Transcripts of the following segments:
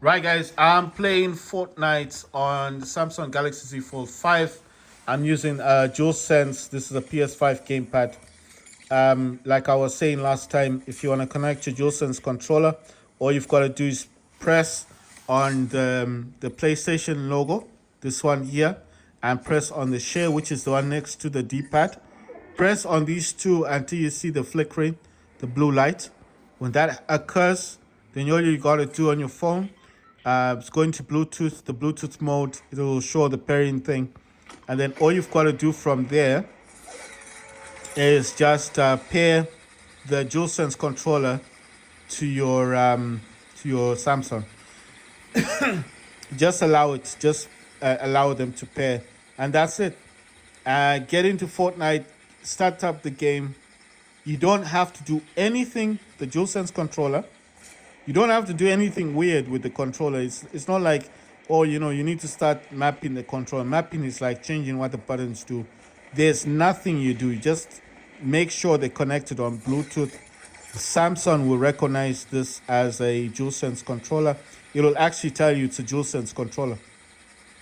Right, guys, I'm playing Fortnite on the Samsung Galaxy Z Fold 5. I'm using DualSense. This is a PS5 gamepad. Like I was saying last time, if you want to connect your DualSense controller, all you've got to do is press on the PlayStation logo, this one here, and press on the share, which is the one next to the D-pad. Press on these two until you see the flickering, the blue light. When that occurs, then all you got to do on your phone, it's going to Bluetooth, the Bluetooth mode. It will show the pairing thing. And then all you've got to do from there is just pair the DualSense controller to your Samsung. Just allow it. Just allow them to pair, and that's it. Get into Fortnite, start up the game. You don't have to do anything. The DualSense controller. You don't have to do anything weird with the controller. It's not like, oh, you need to start mapping the controller. Mapping is like changing what the buttons do. There's nothing you do. Just make sure they're connected on Bluetooth. Samsung will recognize this as a DualSense controller. It will actually tell you it's a DualSense controller.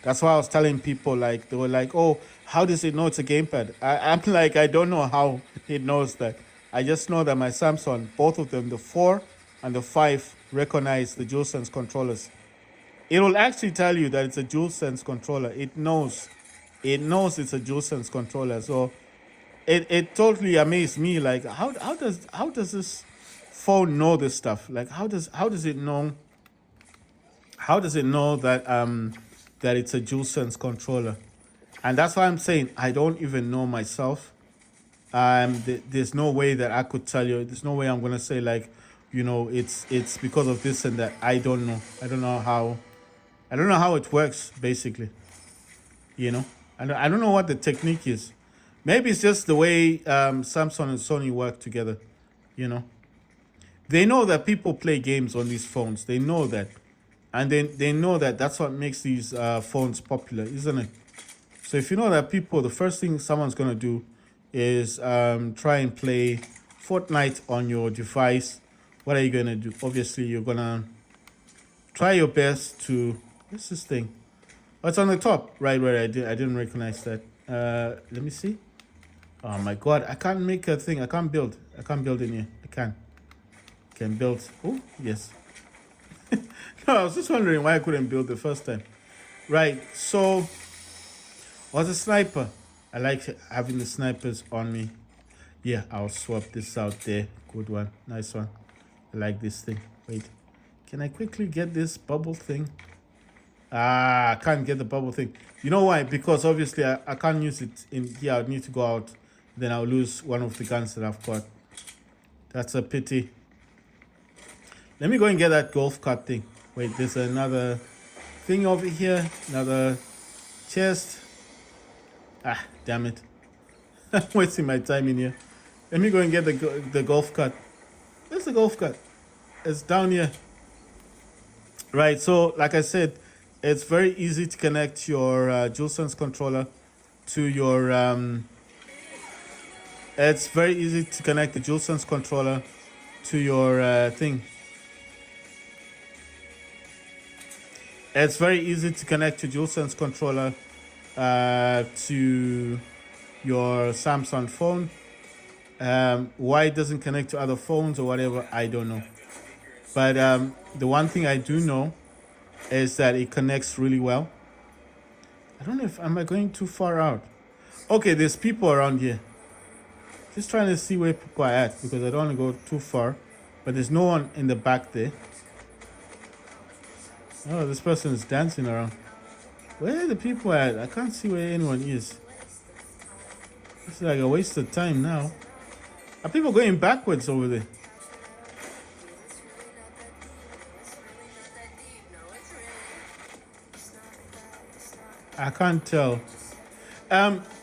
That's why I was telling people, like, they were like, oh, how does it know it's a gamepad? I'm like, I don't know how it knows that. I just know that my Samsung, both of them, the 4 and the 5, recognize the DualSense controllers. It will actually tell you that it's a DualSense controller. It knows it's a DualSense controller. So it totally amazed me. Like, how does this phone know this stuff? Like, how does it know that that it's a DualSense controller? And that's why I'm saying I don't even know myself. There's no way that I could tell you. There's no way I'm gonna say, like, it's because of this and that. I don't know. I don't know how it works, basically. I don't know what the technique is. Maybe it's just the way Samsung and Sony work together. They know that people play games on these phones. They know that, and they know that that's what makes these phones popular, isn't it? So if you know that people, the first thing someone's gonna do is try and play Fortnite on your device. What are you gonna do? Obviously, you're gonna try your best to. What's this thing? Oh, it's on the top, right? Where I didn't recognize that. Let me see. Oh my God, I can't make a thing. I can't build. I can't build in here. I can build. Oh yes. No, I was just wondering why I couldn't build the first time. Right. So, what's a sniper? I like having the snipers on me. Yeah, I'll swap this out there. Good one. Nice one. I like this thing. Wait. Can I quickly get this bubble thing? I can't get the bubble thing. You know why? Because obviously I can't use it in here. I need to go out. Then I'll lose one of the guns that I've got. That's a pity. Let me go and get that golf cart thing. Wait, there's another thing over here. Another chest. Ah, damn it. I'm wasting my time in here. Let me go and get the golf cart. Where's the golf cart? It's down here. Right, so like I said, it's very easy to connect your DualSense controller to your... it's very easy to connect the DualSense controller to your thing. It's very easy to connect your DualSense controller to your Samsung phone. Why it doesn't connect to other phones or whatever, I don't know. But the one thing I do know is that it connects really well. I don't know if am I going too far out. Okay, there's people around here. Just trying to see where people are at because I don't want to go too far. But there's no one in the back there. Oh, this person is dancing around. Where are the people at? I can't see where anyone is. It's like a waste of time now. Are people going backwards over there? I can't tell.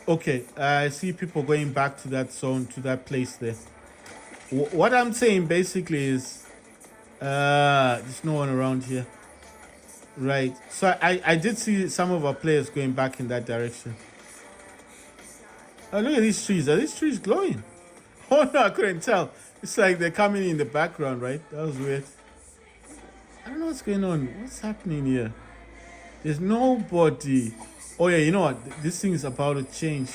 Okay, I see people going back to that zone, to that place there. What I'm saying basically is, there's no one around here. Right. So I did see some of our players going back in that direction. Oh, look at these trees. Are these trees glowing? Oh no, I couldn't tell. It's like they're coming in the background, right? That was weird. I don't know what's going on. What's happening here? There's nobody. Oh yeah, you know what? This thing is about to change.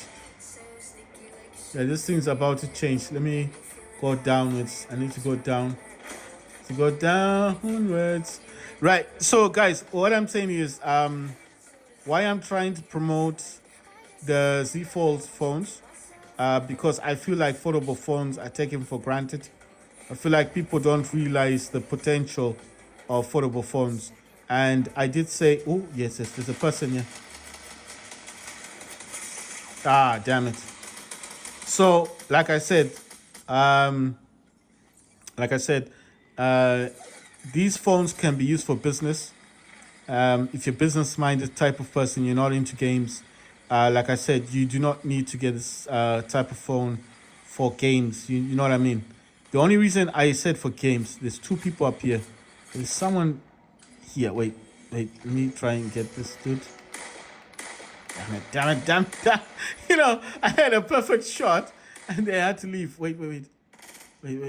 Yeah, this thing's about to change. Let me go downwards. I need to go down. To go downwards. Right. So guys, what I'm saying is why I'm trying to promote the Z Fold phones, because I feel like foldable phones are taken for granted. I feel like people don't realize the potential of foldable phones. And I did say, oh yes, yes, there's a person here. Ah, damn it. So, um, like I said, uh, these phones can be used for business. If you're business-minded type of person, you're not into games. Like I said, you do not need to get this type of phone for games. You know what I mean? The only reason I said for games, there's two people up here. There's someone here. Wait. Let me try and get this dude. Damn it. You know, I had a perfect shot and they had to leave. Wait. I'm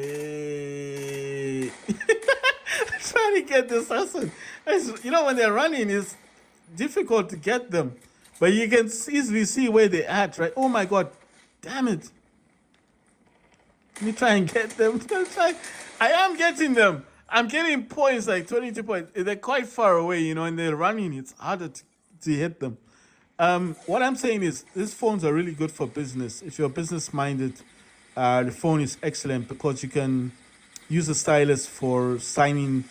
trying to get this person. You know, when they're running, it's difficult to get them. But you can easily see where they're at, right? Oh my God. Damn it. Let me try and get them. I am getting them. I'm getting points, like 22 points. They're quite far away, you know, and they're running. It's harder to hit them. What I'm saying is these phones are really good for business. If you're business minded, the phone is excellent because you can use a stylus for signing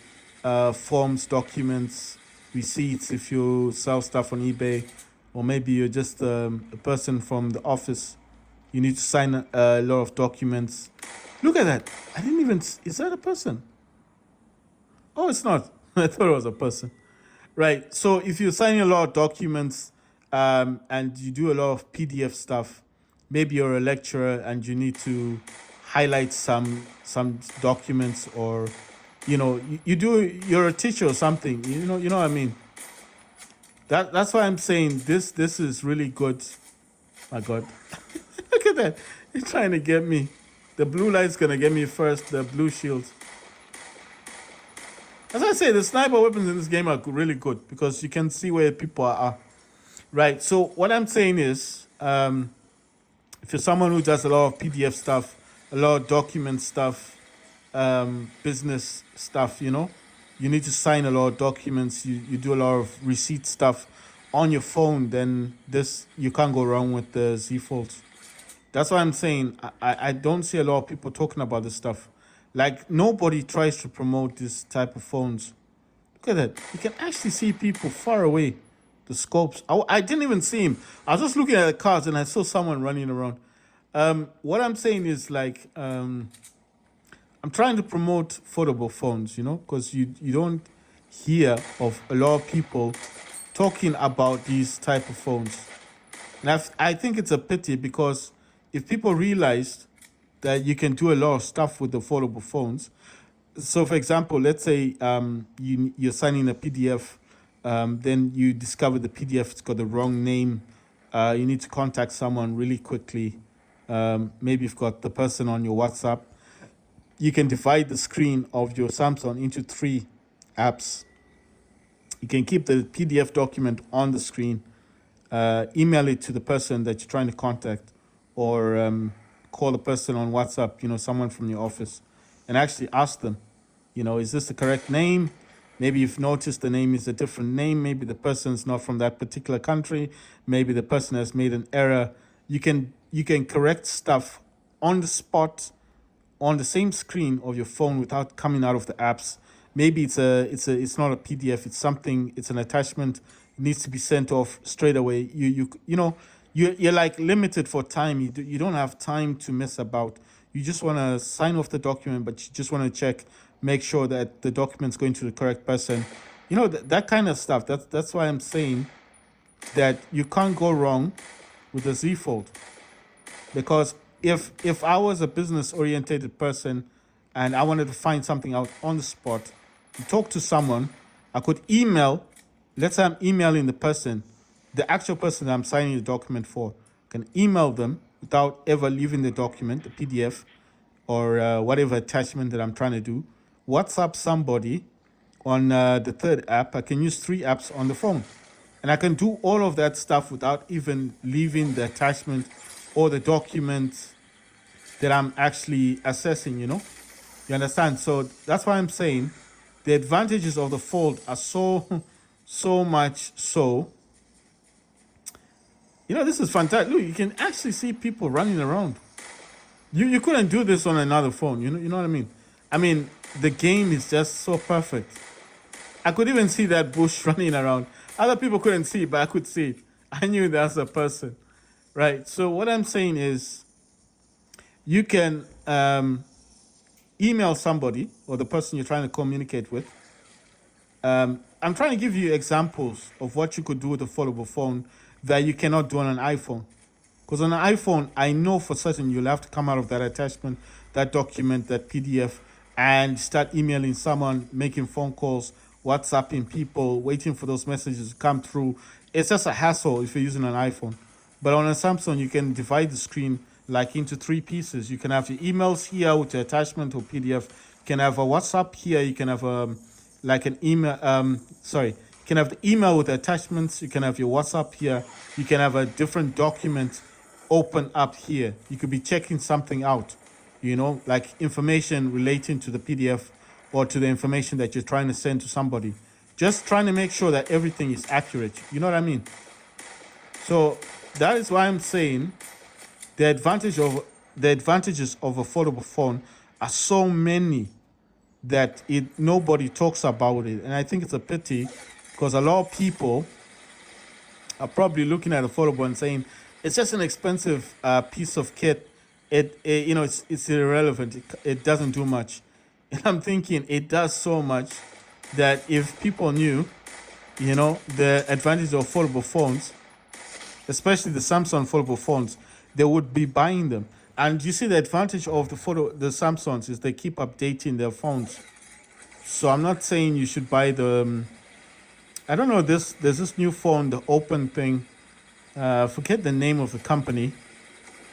forms, documents, receipts if you sell stuff on eBay, or maybe you're just a person from the office. You need to sign a lot of documents. Look at that. I didn't even... Is that a person? Oh, it's not. I thought it was a person. Right. So if you're signing a lot of documents and you do a lot of PDF stuff, maybe you're a lecturer and you need to highlight some documents, or you're a teacher or something. You know what I mean. That's why I'm saying this is really good. My God, look at that! He's trying to get me. The blue light's gonna get me first. The blue shield. As I say, the sniper weapons in this game are really good because you can see where people are. Right. So what I'm saying is, if you're someone who does a lot of PDF stuff, a lot of document stuff, business stuff, you need to sign a lot of documents. You do a lot of receipt stuff on your phone. Then you can't go wrong with the Z Fold. That's why I'm saying I don't see a lot of people talking about this stuff. Like, nobody tries to promote this type of phones. Look at that. You can actually see people far away. The scopes. I didn't even see him. I was just looking at the cars and I saw someone running around. What I'm saying is, like, I'm trying to promote foldable phones, because you don't hear of a lot of people talking about these type of phones. And I think it's a pity, because if people realized that you can do a lot of stuff with the foldable phones. So, for example, let's say you're signing a PDF, then you discover the PDF's got the wrong name. You need to contact someone really quickly. Maybe you've got the person on your WhatsApp. You can divide the screen of your Samsung into 3 apps. You can keep the PDF document on the screen, email it to the person that you're trying to contact, or call the person on WhatsApp, someone from your office, and actually ask them, is this the correct name? Maybe you've noticed the name is a different name. Maybe the person's not from that particular country. Maybe the person has made an error. You can correct stuff on the spot, on the same screen of your phone, without coming out of the apps. Maybe it's not a PDF. It's something. It's an attachment. It needs to be sent off straight away. You're like limited for time. You don't have time to mess about. You just want to sign off the document, but you just want to check, make sure that the document's going to the correct person. That kind of stuff. That's why I'm saying that you can't go wrong with the Z Fold. Because if I was a business oriented person and I wanted to find something out on the spot, to talk to someone, I could email. Let's say I'm emailing the actual person that I'm signing the document for. I can email them without ever leaving the document, the PDF, or whatever attachment that I'm trying to do. WhatsApp somebody, on the third app. I can use 3 apps on the phone. And I can do all of that stuff without even leaving the attachment or the document that I'm actually assessing, you know? You understand? So that's why I'm saying the advantages of the Fold are so much so. You know, this is fantastic. Look, you can actually see people running around. You couldn't do this on another phone, you know what I mean? I mean, the game is just so perfect. I could even see that bush running around. Other people couldn't see it, but I could see it. I knew that's a person, right? So what I'm saying is, you can email somebody or the person you're trying to communicate with. I'm trying to give you examples of what you could do with a foldable phone that you cannot do on an iPhone. Because on an iPhone, I know for certain you'll have to come out of that attachment, that document, that PDF, and start emailing someone, making phone calls, WhatsApping people, waiting for those messages to come through. It's just a hassle if you're using an iPhone. But on a Samsung, you can divide the screen like into 3 pieces. You can have your emails here with the attachment or PDF. You can have a WhatsApp here. You can have like an email. You can have the email with the attachments. You can have your WhatsApp here. You can have a different document open up here. You could be checking something out, you know, like information relating to the PDF or to the information that you're trying to send to somebody. Just trying to make sure that everything is accurate. You know what I mean? So that is why I'm saying the advantages of a foldable phone are so many that nobody talks about it. And I think it's a pity because a lot of people are probably looking at a foldable and saying it's just an expensive piece of kit. It's irrelevant. It doesn't do much. And I'm thinking it does so much that if people knew, you know, the advantage of foldable phones, especially the Samsung foldable phones, they would be buying them. And you see the advantage of the Samsungs is they keep updating their phones. So I'm not saying you should buy the I don't know, there's this new phone, the Open thing. Forget the name of the company,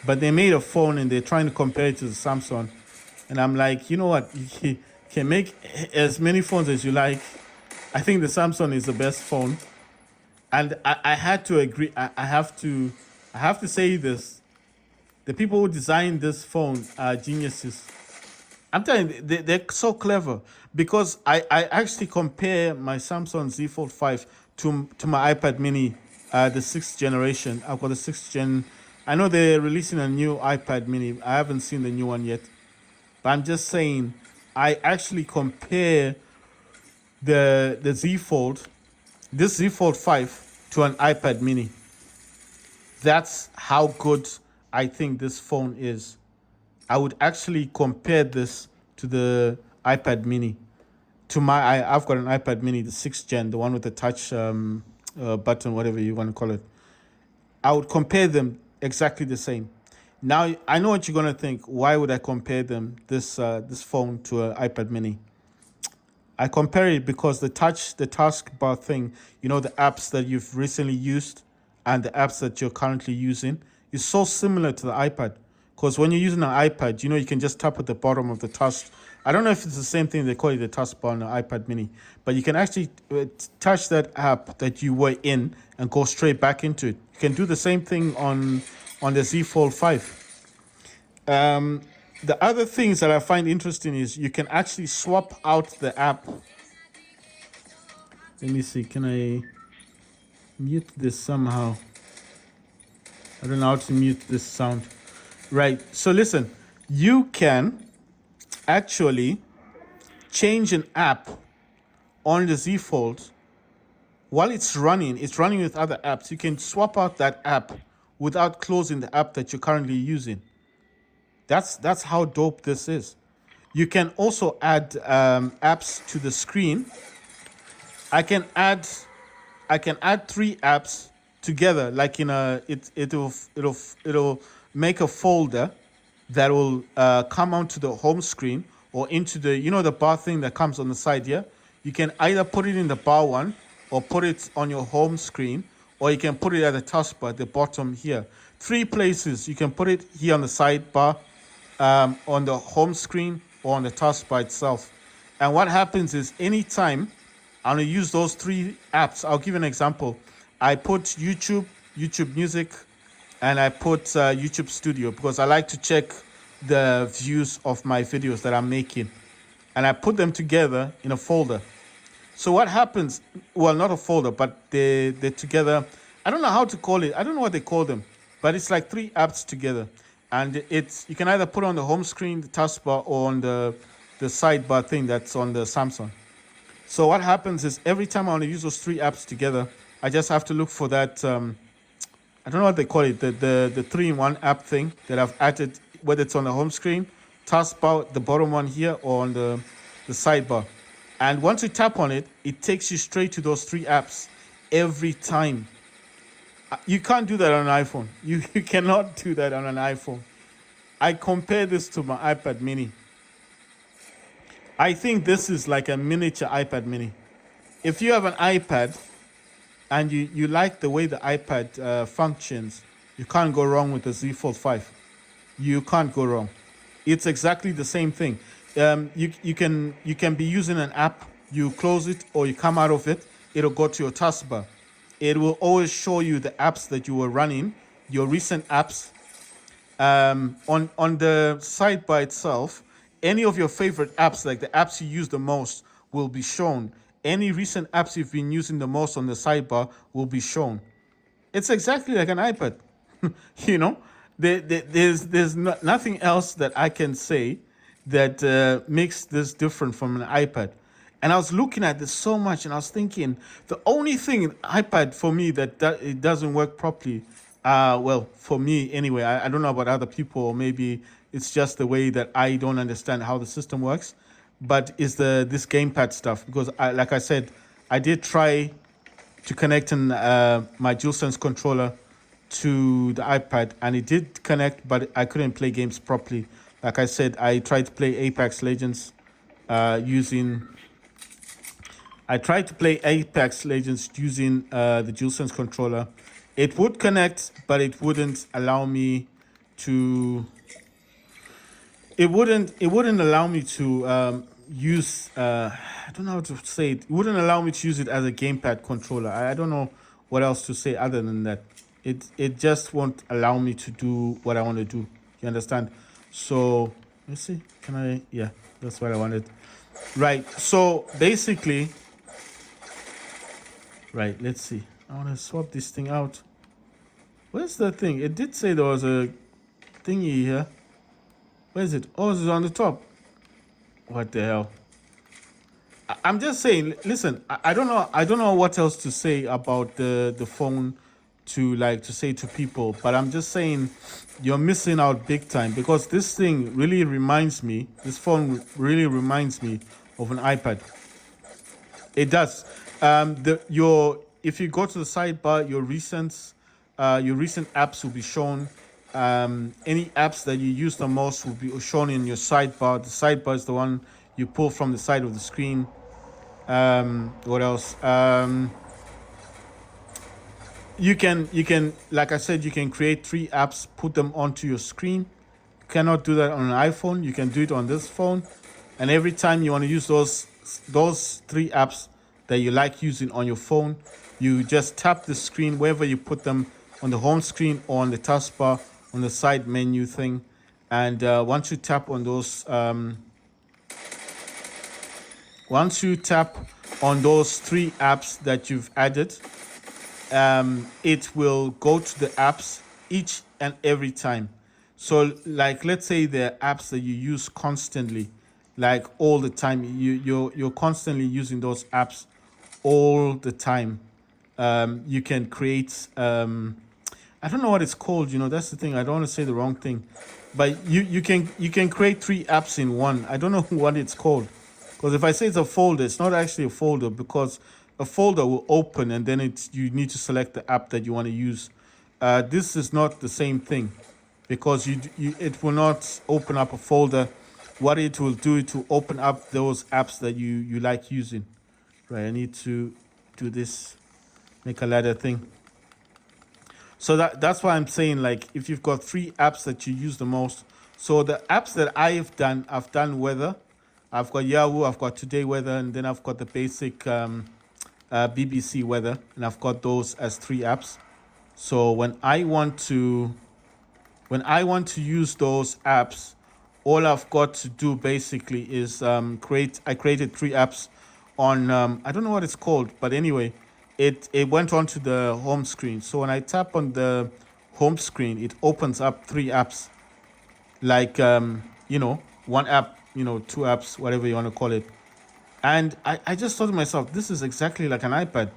but they made a phone and they're trying to compare it to the Samsung. And I'm like, you know what? You can make as many phones as you like. I think the Samsung is the best phone. And I had to agree. I have to say this. The people who designed this phone are geniuses. I'm telling you, they're so clever because I actually compare my Samsung Z Fold 5 to my iPad mini, the 6th generation. I've got the 6th gen. I know they're releasing a new iPad mini. I haven't seen the new one yet. But I'm just saying, I actually compare the Z Fold, this Z Fold 5 to an iPad mini. That's how good I think this phone is. I would actually compare this to the iPad mini. I've got an iPad mini, the 6th gen, the one with the touch button, whatever you want to call it. I would compare them exactly the same. Now, I know what you're going to think. Why would I compare them, this phone to an iPad mini? I compare it because the taskbar thing, you know, the apps that you've recently used and the apps that you're currently using is so similar to the iPad. Because when you're using an iPad, you know, you can just tap at the bottom of the task. I don't know if it's the same thing they call it the taskbar on the iPad mini, but you can actually touch that app that you were in and go straight back into it. You can do the same thing on the Z Fold 5. The other things that I find interesting is you can actually swap out the app. Let me see, can I mute this somehow? I don't know how to mute this sound. Right, so listen, you can actually change an app on the Z Fold while it's running with other apps. You can swap out that app without closing the app that you're currently using. That's how dope this is. You can also add apps to the screen. I can add 3 apps together, like in it'll make a folder that will come onto the home screen or into the, you know, the bar thing that comes on the side here. You can either put it in the bar one or put it on your home screen, or you can put it at the taskbar at the bottom here. 3 places. You can put it here on the sidebar, on the home screen, or on the taskbar itself. And what happens is anytime I'm gonna use those three apps. I'll give you an example. I put YouTube, YouTube Music, and I put YouTube Studio because I like to check the views of my videos that I'm making, and I put them together in a folder. So what happens? Well, not a folder, but they're together. I don't know how to call it. I don't know what they call them, but it's like three apps together, and it's you can either put on the home screen, the taskbar, or on the sidebar thing that's on the Samsung. So what happens is every time I want to use those three apps together, I just have to look for that. I don't know what they call it, the three-in-one app thing that I've added, whether it's on the home screen, taskbar, the bottom one here, or on the sidebar. And once you tap on it, it takes you straight to those three apps every time. You can't do that on an iPhone. You cannot do that on an iPhone. I compare this to my iPad mini. I think this is like a miniature iPad mini. If you have an iPad and you like the way the iPad functions, you can't go wrong with the Z Fold 5. You can't go wrong. It's exactly the same thing. You can be using an app, you close it or you come out of it, it'll go to your taskbar. It will always show you the apps that you were running, your recent apps. On the sidebar itself, any of your favorite apps, like the apps you use the most, will be shown. Any recent apps you've been using the most on the sidebar will be shown. It's exactly like an iPad. you know, there's nothing else that I can say that makes this different from an iPad. And I was looking at this so much, and I was thinking the only thing in iPad for me that it doesn't work properly. Well, for me anyway. I don't know about other people, or maybe it's just the way that I don't understand how the system works. But is this gamepad stuff, because like I said, I did try to connect my DualSense controller to the iPad, and it did connect, but I couldn't play games properly. Like I said, I tried to play Apex Legends using the DualSense controller. It would connect, but it wouldn't allow me to. It wouldn't allow me to use. I don't know how to say it. It wouldn't allow me to use it as a gamepad controller. I don't know what else to say other than that. It just won't allow me to do what I want to do. You understand? So let's see. Can I? Yeah, that's what I wanted. Right. So basically, right. Let's see. I want to swap this thing out. Where's the thing? It did say there was a thingy here. Where is it? Oh, it's on the top. What the hell? I'm just saying. Listen, I don't know. I don't know what else to say about the phone to say to people. But I'm just saying, you're missing out big time, because this thing really reminds me. This phone really reminds me of an iPad. It does. If you go to the sidebar, your recent apps will be shown. Any apps that you use the most will be shown in your sidebar. The sidebar is the one you pull from the side of the screen. What else? You can, like I said, you can create three apps, put them onto your screen. You cannot do that on an iPhone. You can do it on this phone. And every time you want to use those three apps that you like using on your phone, you just tap the screen wherever you put them, on the home screen or on the taskbar, on the side menu thing. And once you tap on those three apps that you've added, it will go to the apps each and every time. So like, let's say the apps that you use constantly, like all the time, you're constantly using those apps all the time. You can create, I don't know what it's called, that's the thing. I don't want to say the wrong thing, but you can create three apps in one. I don't know what it's called, because if I say it's a folder, it's not actually a folder, because a folder will open and then you need to select the app that you want to use. This is not the same thing, because it will not open up a folder. What it will do, it will open up those apps that you like using. Right, I need to do this, make a ladder thing. So that's why I'm saying, like, if you've got three apps that you use the most. So the apps that I've done weather, I've got Yahoo, I've got Today Weather, and then I've got the basic BBC Weather, and I've got those as 3 apps. So when I want to use those apps, all I've got to do basically is I created 3 apps on I don't know what it's called, but anyway, it went onto the home screen. So when I tap on the home screen, it opens up 3 apps, like 1 app, 2 apps, whatever you want to call it. And I just thought to myself, this is exactly like an iPad.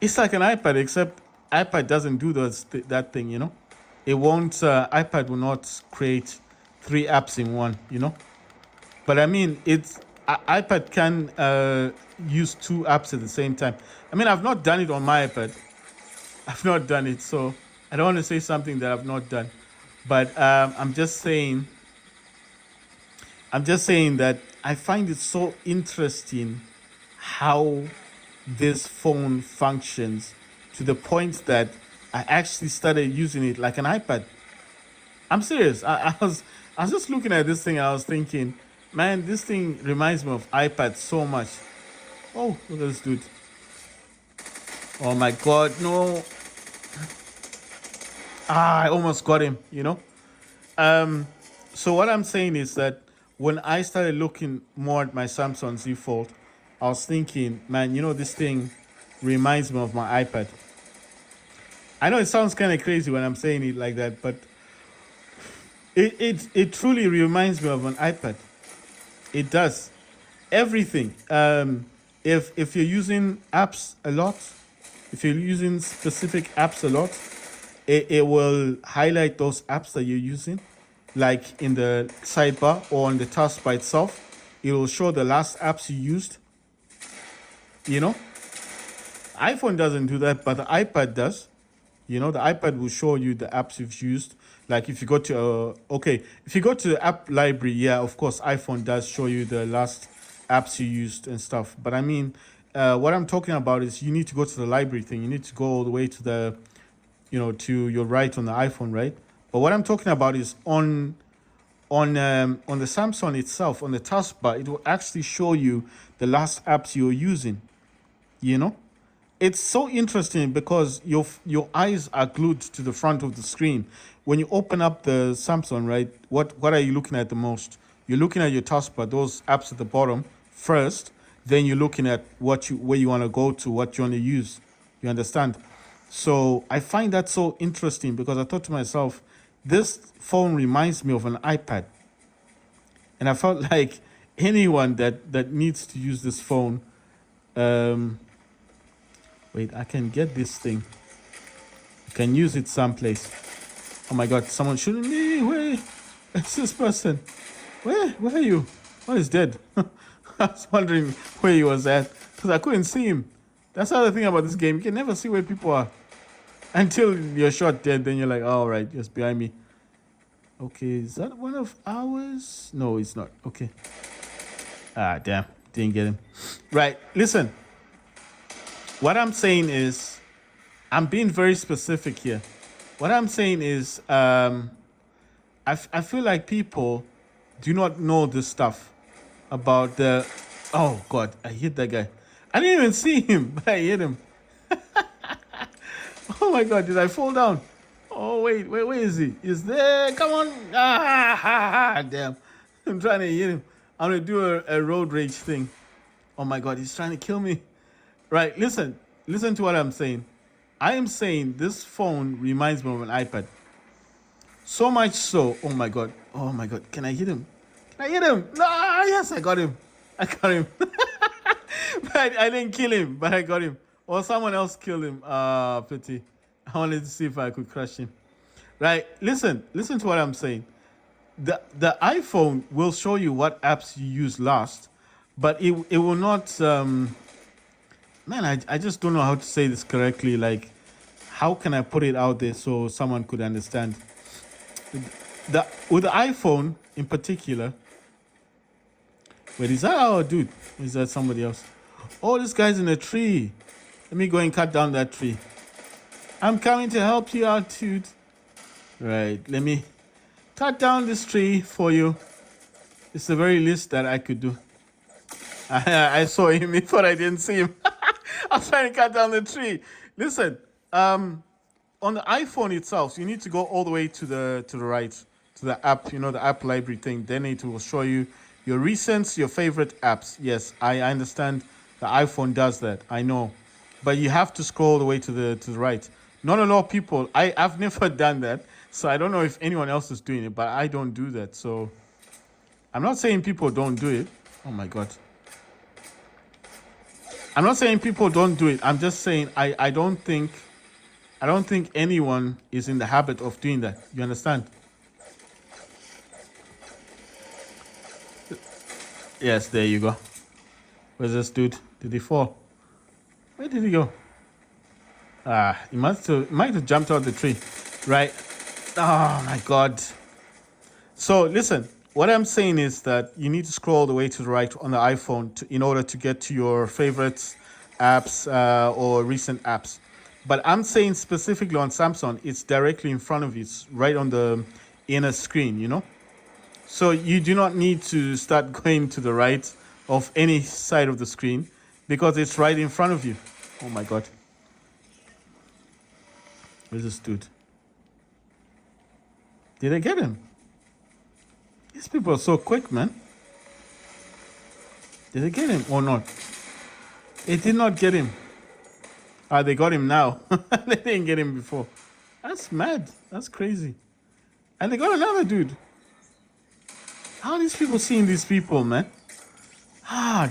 It's like an iPad, except iPad doesn't do that thing. It won't. iPad will not create 3 apps in one. But I mean, iPad can use 2 apps at the same time. I mean, I've not done it on my iPad. I've not done it, so I don't want to say something that I've not done. But I'm just saying. That I find it so interesting how this phone functions, to the point that I actually started using it like an iPad. I'm serious. I was just looking at this thing and I was thinking, man, this thing reminds me of iPad so much. Oh, look at this dude. Oh my God, no. I almost got him. So what I'm saying is that when I started looking more at my Samsung Z Fold, I was thinking, man, this thing reminds me of my iPad. I know it sounds kind of crazy when I'm saying it like that, but it truly reminds me of an iPad. It does everything. If you're using apps a lot, if you're using specific apps a lot, it will highlight those apps that you're using, like in the sidebar or on the taskbar itself. It will show the last apps you used. iPhone doesn't do that, but the iPad does. The iPad will show you the apps you've used. Like if you go to if you go to the app library, yeah, of course, iPhone does show you the last apps you used and stuff. But I mean, what I'm talking about is you need to go to the library thing. You need to go all the way to the, to your right on the iPhone, right? But what I'm talking about is on the Samsung itself, on the taskbar, it will actually show you the last apps you're using. It's so interesting because your eyes are glued to the front of the screen. When you open up the Samsung, right, what are you looking at the most? You're looking at your taskbar, those apps at the bottom first. Then you're looking at where you want to go to, what you want to use. You understand? So I find that so interesting because I thought to myself, this phone reminds me of an iPad. And I felt like anyone that needs to use this phone, wait, I can get this thing. I can use it someplace. Oh my God, someone shooting me. Where is this person? Where are you? Oh, he's dead. I was wondering where he was at because I couldn't see him. That's the other thing about this game. You can never see where people are until you're shot dead. Then you're like, oh, all right, just behind me. Okay, is that one of ours? No, it's not. Okay. Ah, damn. Didn't get him. Right, listen. What I'm saying is, I'm being very specific here. What I'm saying is, I feel like people do not know this stuff about the... Oh, God, I hit that guy. I didn't even see him, but I hit him. Oh, my God, did I fall down? Oh, wait, where is he? He's there. Come on. Damn. I'm trying to hit him. I'm going to do a road rage thing. Oh, my God, he's trying to kill me. Right, listen to what I'm saying. I am saying this phone reminds me of an iPad. So much so, oh my God, can I hit him? No, yes, I got him. But I didn't kill him, but I got him. Or someone else killed him. Pity. I wanted to see if I could crush him. Right, listen to what I'm saying. The iPhone will show you what apps you used last, but it will not... Man, I just don't know how to say this correctly. Like, how can I put it out there so someone could understand? With the iPhone in particular. Wait, is that our dude? Or is that somebody else? Oh, this guy's in a tree. Let me go and cut down that tree. I'm coming to help you out, dude. Right, let me cut down this tree for you. It's the very least that I could do. I saw him. He thought I didn't see him. I was trying to cut down the tree. Listen, on the iPhone itself, you need to go all the way to the right, to the app, the app library thing. Then it will show you your recents, your favorite apps. Yes, I understand the iPhone does that. I know. But you have to scroll all the way to the right. Not a lot of people. I've never done that. So I don't know if anyone else is doing it, but I don't do that. So I'm not saying people don't do it. Oh my god. I'm not saying people don't do it. I'm just saying I don't think anyone is in the habit of doing that. You understand? Yes, there you go. Where's this dude? Did he fall? Where did he go? He might have jumped out the tree. Right. Oh my god. So listen, what I'm saying is that you need to scroll all the way to the right on the iPhone in order to get to your favorites apps or recent apps. But I'm saying specifically on Samsung, it's directly in front of you. It's right on the inner screen. So you do not need to start going to the right of any side of the screen because it's right in front of you. Oh my god. Where's this dude? Did I get him? These people are so quick, man. Did they get him or not? They did not get him. They got him now. They didn't get him before. That's mad. That's crazy. And they got another dude. How are these people seeing these people, man?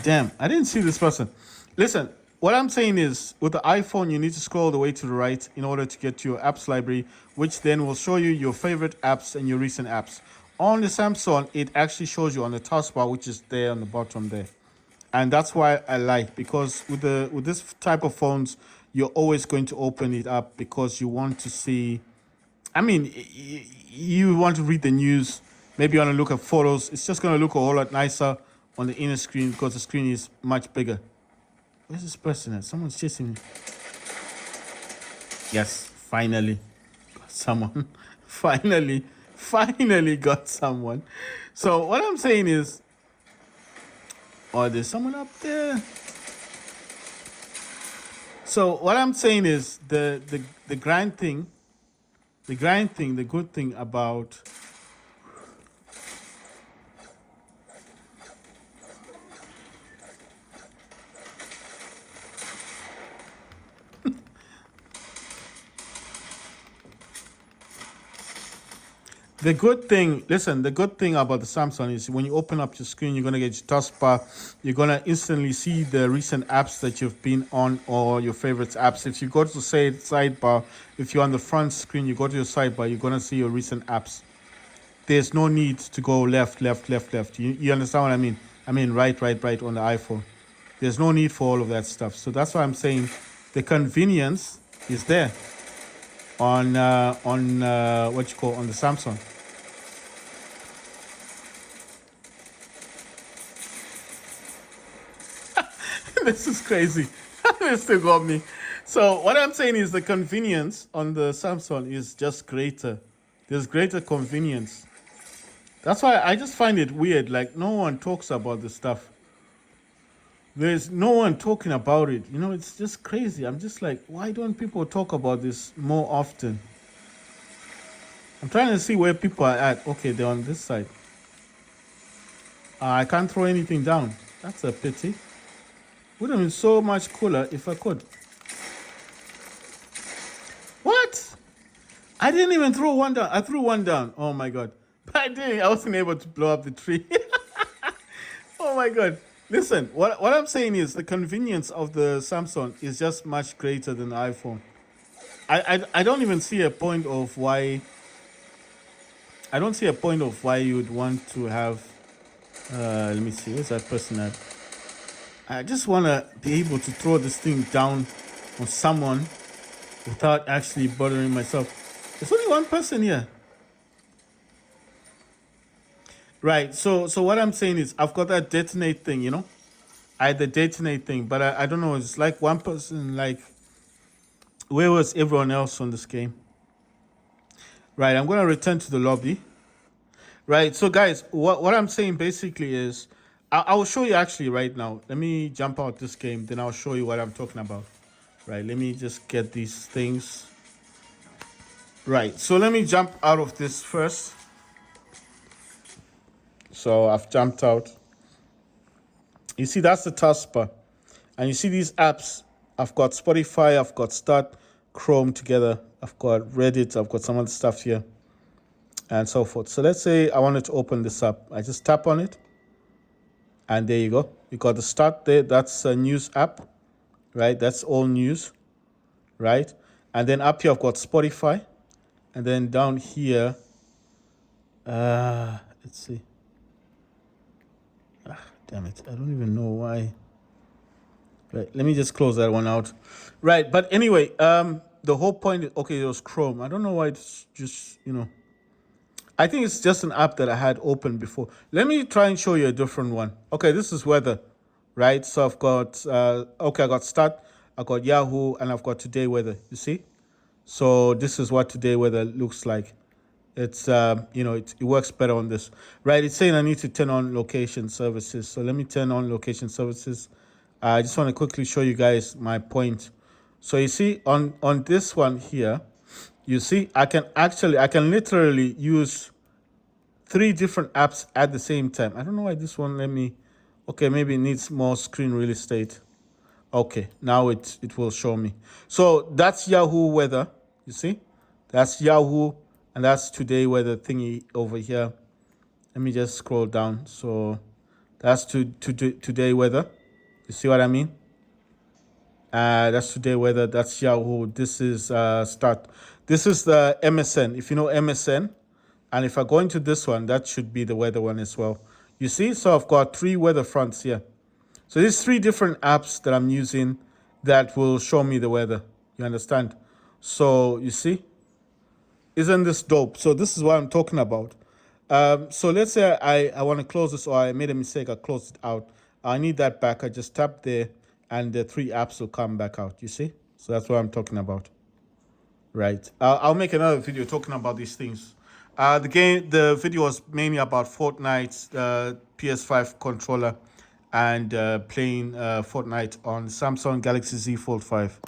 Damn. I didn't see this person. Listen, what I'm saying is with the iPhone, you need to scroll the way to the right in order to get to your apps library, which then will show you your favorite apps and your recent apps. On the Samsung, it actually shows you on the taskbar, which is there on the bottom there. And that's why I like, because with this type of phones, you're always going to open it up because you want to see. I mean, you want to read the news. Maybe you want to look at photos. It's just going to look a whole lot nicer on the inner screen because the screen is much bigger. Where's this person at? Someone's chasing me. Yes, finally got someone. Finally got someone. So what I'm saying is, there's someone up there. So what I'm saying is the good thing about the good thing about the Samsung is when you open up your screen, you're going to get your taskbar. You're going to instantly see the recent apps that you've been on or your favorites apps. If you go to say sidebar, if you're on the front screen, you go to your sidebar, you're going to see your recent apps. There's no need to go left. You understand what I mean? I mean right on the iPhone. There's no need for all of that stuff. So that's why I'm saying the convenience is there on on the Samsung. This is crazy. They still got me. So what I'm saying is the convenience on the Samsung is just greater. There's greater convenience. That's why I just find it weird. Like no one talks about this stuff. There's no one talking about it. It's just crazy. I'm just like, why don't people talk about this more often? I'm trying to see where people are at. Okay, they're on this side. I can't throw anything down. That's a pity. Would have been so much cooler if I could. What? I didn't even throw one down. I threw one down. Oh my god. But I wasn't able to blow up the tree. Oh my god. Listen, what I'm saying is the convenience of the Samsung is just much greater than the iPhone. I don't even see a point of why. I don't see a point of why you would want to have. Let me see. Where's that person at? I just want to be able to throw this thing down on someone without actually bothering myself. There's only one person here. Right. So what I'm saying is I've got that detonate thing. I had the detonate thing, but I don't know. It's like one person, like, where was everyone else on this game? Right. I'm going to return to the lobby. Right. So, guys, what I'm saying basically is, I will show you actually right now. Let me jump out this game, then I'll show you what I'm talking about. Right. Let me just get these things. Right. So let me jump out of this first. So I've jumped out. You see, that's the taskbar. And you see these apps. I've got Spotify, I've got Start, Chrome together. I've got Reddit, I've got some other stuff here, and so forth. So let's say I wanted to open this up. I just tap on it. And there you go. You got the Start there. That's a news app, right? That's all news, right? And then up here, I've got Spotify. And then down here, let's see. Damn it. I don't even know why. Right. Let me just close that one out. Right. But anyway, the whole point is, okay, it was Chrome. I don't know why it's just, I think it's just an app that I had open before. Let me try and show you a different one. Okay, this is weather, right? So I've got, I got Start, I've got Yahoo, and I've got Today Weather. You see? So this is what Today Weather looks like. It's, it works better on this, right? It's saying I need to turn on location services. So let me turn on location services. I just want to quickly show you guys my point. So you see on this one here, you see, I can literally use 3 different apps at the same time. I don't know why this one let me, okay, maybe it needs more screen real estate. Okay, now it will show me. So that's Yahoo Weather, you see? That's Yahoo, and that's Today Weather thingy over here. Let me just scroll down. So that's Today Weather. You see what I mean? That's Today Weather. That's Yahoo. This is Start. This is the MSN. If you know MSN, and if I go into this one, that should be the weather one as well. You see? So I've got 3 weather fronts here. So there's 3 different apps that I'm using that will show me the weather. You understand? So you see? Isn't this dope? So this is what I'm talking about. So let's say I want to close this, or I made a mistake, I closed it out. I need that back. I just tap there and the 3 apps will come back out. You see? So that's what I'm talking about. Right. I'll make another video talking about these things. The video was mainly about Fortnite, PS5 controller, and playing Fortnite on Samsung Galaxy Z Fold 5.